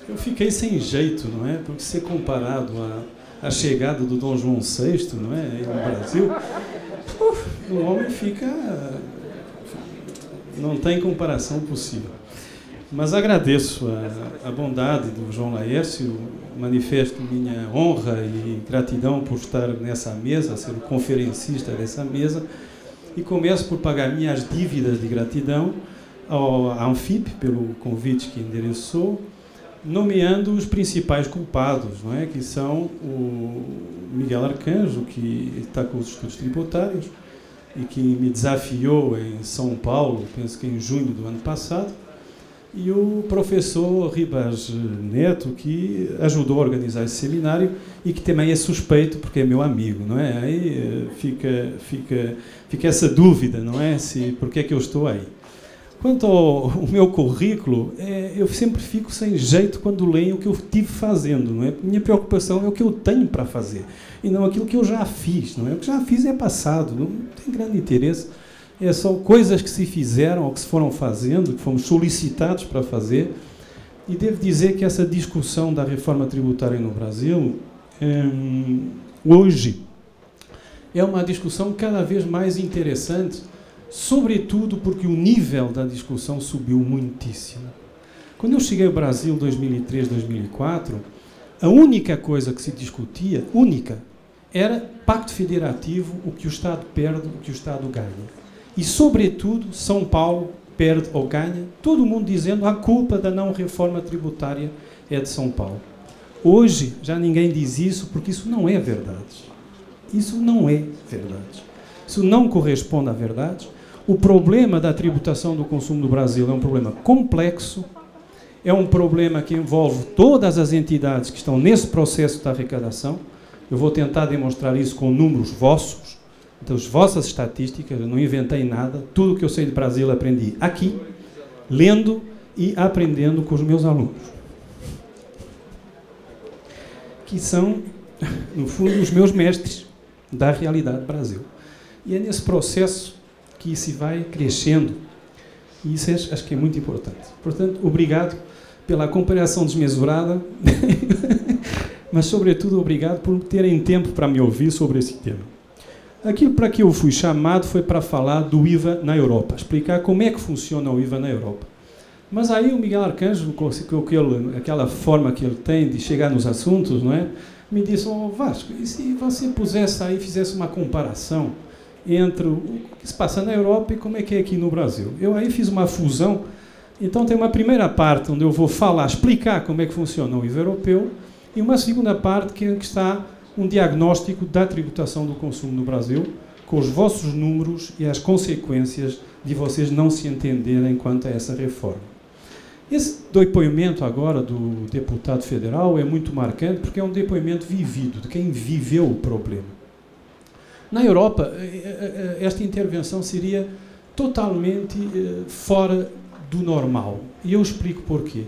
Eu fiquei sem jeito, não é? Porque ser comparado à chegada do Dom João VI, não é? Aí no Brasil, o homem fica... não tem comparação possível. Mas agradeço a bondade do João Laércio, manifesto minha honra e gratidão por estar nessa mesa, ser o conferencista dessa mesa, e começo por pagar minhas dívidas de gratidão à Anfip, pelo convite que endereçou, nomeando os principais culpados, não é? Que são o Miguel Arcanjo, que está com os estudos tributários e que me desafiou em São Paulo, penso que em junho do ano passado, e o professor Ribas Neto, que ajudou a organizar esse seminário e que também é suspeito porque é meu amigo, não é? Aí fica essa dúvida, não é? Por que é que eu estou aí? Quanto ao meu currículo, eu sempre fico sem jeito quando leio o que eu estive fazendo, não é? Minha preocupação é o que eu tenho para fazer e não aquilo que eu já fiz, não é? O que já fiz é passado, não tem grande interesse. São coisas que se fizeram ou que se foram fazendo, que fomos solicitados para fazer. E devo dizer que essa discussão da reforma tributária no Brasil, hoje, é uma discussão cada vez mais interessante, sobretudo porque o nível da discussão subiu muitíssimo. Quando eu cheguei ao Brasil em 2003, 2004, a única coisa que se discutia, era pacto federativo, o que o Estado perde, o que o Estado ganha. E, sobretudo, São Paulo perde ou ganha, todo mundo dizendo a culpa da não reforma tributária é de São Paulo. Hoje, já ninguém diz isso, porque isso não é verdade. Isso não é verdade. Isso não corresponde à verdade. O problema da tributação do consumo do Brasil é um problema complexo, é um problema que envolve todas as entidades que estão nesse processo de arrecadação. Eu vou tentar demonstrar isso com números vossos, das vossas estatísticas. Eu não inventei nada. Tudo o que eu sei de Brasil aprendi aqui, lendo e aprendendo com os meus alunos, que são, no fundo, os meus mestres da realidade do Brasil. E é nesse processo que se vai crescendo. E isso acho que é muito importante. Portanto, obrigado pela comparação desmesurada, mas, sobretudo, obrigado por terem tempo para me ouvir sobre esse tema. Aquilo para que eu fui chamado foi para falar do IVA na Europa, explicar como é que funciona o IVA na Europa. Mas aí o Miguel Arcanjo, com aquela forma que ele tem de chegar nos assuntos, não é? Me disse: oh, Vasco, e se você pusesse aí, fizesse uma comparação entre o que se passa na Europa e como é que é aqui no Brasil? Eu aí fiz uma fusão. Então tem uma primeira parte onde eu vou falar, explicar como é que funciona o IVA europeu, e uma segunda parte que está um diagnóstico da tributação do consumo no Brasil, com os vossos números e as consequências de vocês não se entenderem quanto a essa reforma. Esse depoimento agora do deputado federal é muito marcante porque é um depoimento vivido, de quem viveu o problema. Na Europa, esta intervenção seria totalmente fora do normal. E eu explico porquê.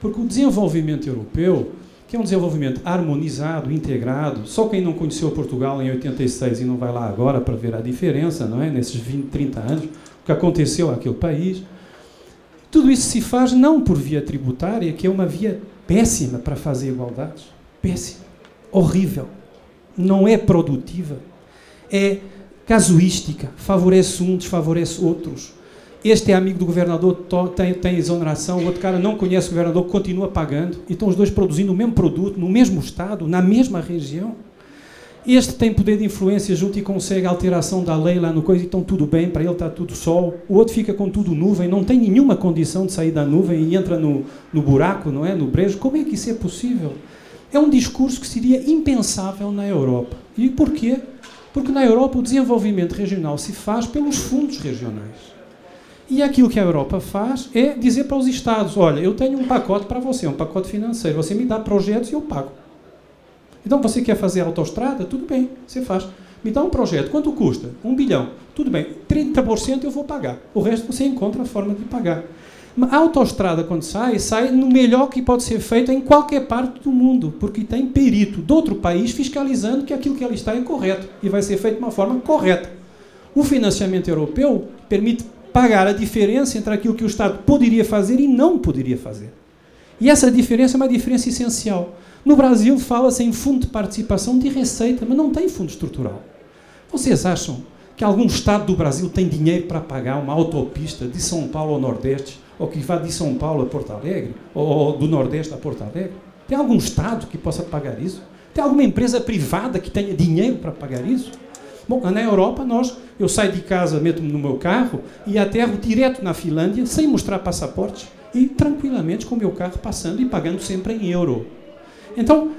Porque o desenvolvimento europeu, que é um desenvolvimento harmonizado, integrado, só quem não conheceu Portugal em 86 e não vai lá agora para ver a diferença, não é? Nesses 20, 30 anos, o que aconteceu àquele país, tudo isso se faz não por via tributária, que é uma via péssima para fazer igualdades. Péssima. Horrível. Não é produtiva. É casuística. Favorece um, desfavorece outros. Este é amigo do governador, tem exoneração, o outro cara não conhece o governador, continua pagando, e estão os dois produzindo o mesmo produto, no mesmo estado, na mesma região. Este tem poder de influência junto e consegue a alteração da lei lá no coisa, e estão tudo bem, para ele está tudo sol. O outro fica com tudo nuvem, não tem nenhuma condição de sair da nuvem e entra no buraco, não é? No brejo. Como é que isso é possível? É um discurso que seria impensável na Europa. E porquê? Porque na Europa o desenvolvimento regional se faz pelos fundos regionais. E aquilo que a Europa faz é dizer para os Estados: olha, eu tenho um pacote para você, um pacote financeiro, você me dá projetos e eu pago. Então você quer fazer autoestrada? Tudo bem, você faz. Me dá um projeto, quanto custa? 1 bilhão. Tudo bem, 30% eu vou pagar, o resto você encontra a forma de pagar. A autoestrada, quando sai no melhor que pode ser feito em qualquer parte do mundo, porque tem perito de outro país fiscalizando que aquilo que ali está é correto e vai ser feito de uma forma correta. O financiamento europeu permite pagar a diferença entre aquilo que o Estado poderia fazer e não poderia fazer. E essa diferença é uma diferença essencial. No Brasil fala-se em fundo de participação de receita, mas não tem fundo estrutural. Vocês acham que algum estado do Brasil tem dinheiro para pagar uma autopista de São Paulo ao Nordeste, ou que vá de São Paulo a Porto Alegre, ou do Nordeste a Porto Alegre? Tem algum estado que possa pagar isso? Tem alguma empresa privada que tenha dinheiro para pagar isso? Bom, na Europa, eu saio de casa, meto-me no meu carro e aterro direto na Finlândia, sem mostrar passaportes, e tranquilamente com o meu carro passando e pagando sempre em euro. Então,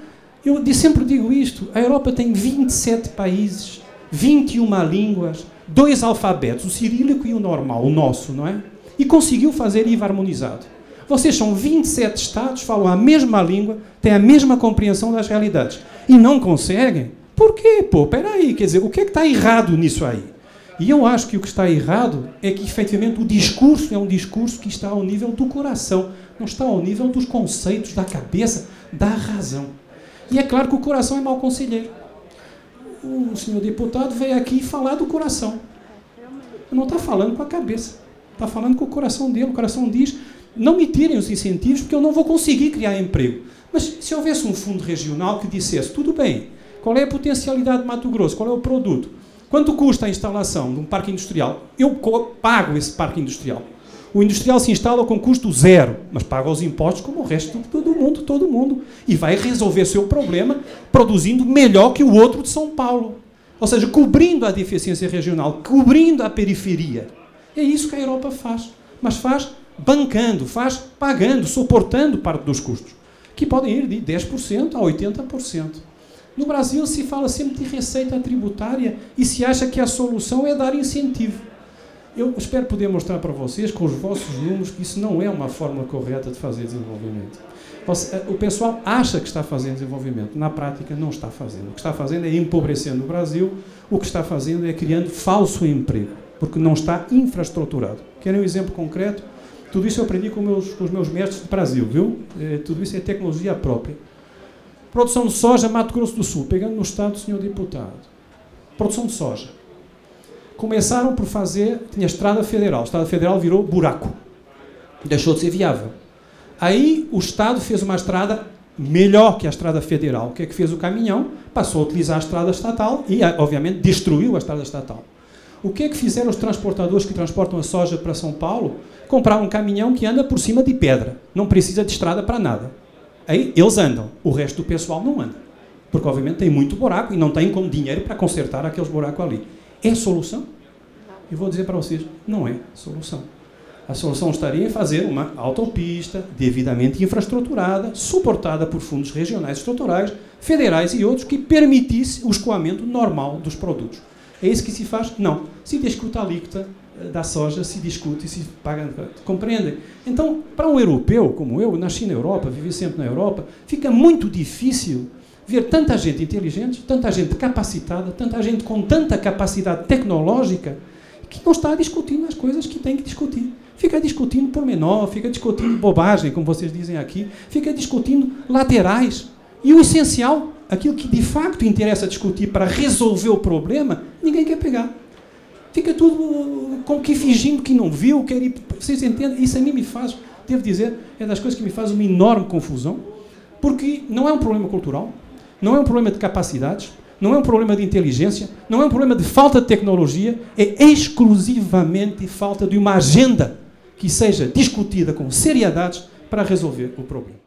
eu sempre digo isto, a Europa tem 27 países, 21 línguas, 2 alfabetos, o cirílico e o normal, o nosso, não é? E conseguiu fazer IVA harmonizado. Vocês são 27 Estados, falam a mesma língua, têm a mesma compreensão das realidades. E não conseguem? Por quê? Pô, peraí, quer dizer, o que é que está errado nisso aí? E eu acho que o que está errado é que, efetivamente, o discurso é um discurso que está ao nível do coração, não está ao nível dos conceitos, da cabeça, da razão. E é claro que o coração é mau conselheiro. O senhor deputado veio aqui falar do coração. Não está falando com a cabeça, está falando com o coração dele. O coração diz, não me tirem os incentivos porque eu não vou conseguir criar emprego. Mas se houvesse um fundo regional que dissesse, tudo bem, qual é a potencialidade de Mato Grosso, qual é o produto, quanto custa a instalação de um parque industrial, eu pago esse parque industrial. O industrial se instala com custo zero, mas paga os impostos como o resto de todo mundo. E vai resolver seu problema produzindo melhor que o outro de São Paulo. Ou seja, cobrindo a deficiência regional, cobrindo a periferia. É isso que a Europa faz. Mas faz bancando, faz pagando, suportando parte dos custos, que podem ir de 10% a 80%. No Brasil se fala sempre de receita tributária e se acha que a solução é dar incentivo. Eu espero poder mostrar para vocês, com os vossos números, que isso não é uma forma correta de fazer desenvolvimento. O pessoal acha que está fazendo desenvolvimento, na prática não está fazendo. O que está fazendo é empobrecendo o Brasil, o que está fazendo é criando falso emprego, porque não está infraestruturado. Querem um exemplo concreto? Tudo isso eu aprendi com os meus mestres do Brasil, viu? Tudo isso é tecnologia própria. Produção de soja, Mato Grosso do Sul, pegando no estado do senhor deputado. Produção de soja. Começaram por fazer, tinha estrada federal, a estrada federal virou buraco, deixou de ser viável. Aí o Estado fez uma estrada melhor que a estrada federal. O que é que fez o caminhão? Passou a utilizar a estrada estatal e, obviamente, destruiu a estrada estatal. O que é que fizeram os transportadores que transportam a soja para São Paulo? Compraram um caminhão que anda por cima de pedra, não precisa de estrada para nada. Aí eles andam, o resto do pessoal não anda, porque, obviamente, tem muito buraco e não tem como dinheiro para consertar aqueles buracos ali. É solução? Eu vou dizer para vocês, não é solução. A solução estaria em fazer uma autopista devidamente infraestruturada, suportada por fundos regionais estruturais, federais e outros, que permitisse o escoamento normal dos produtos. É isso que se faz? Não. Se discute a alíquota da soja, se discute e se paga. Compreendem? Então, para um europeu como eu, nasci na Europa, vivi sempre na Europa, fica muito difícil ver tanta gente inteligente, tanta gente capacitada, tanta gente com tanta capacidade tecnológica, que não está discutindo as coisas que tem que discutir. Fica discutindo pormenor, fica discutindo bobagem, como vocês dizem aqui, fica discutindo laterais. E o essencial, aquilo que de facto interessa discutir para resolver o problema, ninguém quer pegar. Fica tudo com que fingindo que não viu, quer ir. Vocês entendem? Isso a mim me faz, devo dizer, é das coisas que me faz uma enorme confusão, porque não é um problema cultural, não é um problema de capacidades, não é um problema de inteligência, não é um problema de falta de tecnologia, é exclusivamente falta de uma agenda que seja discutida com seriedade para resolver o problema.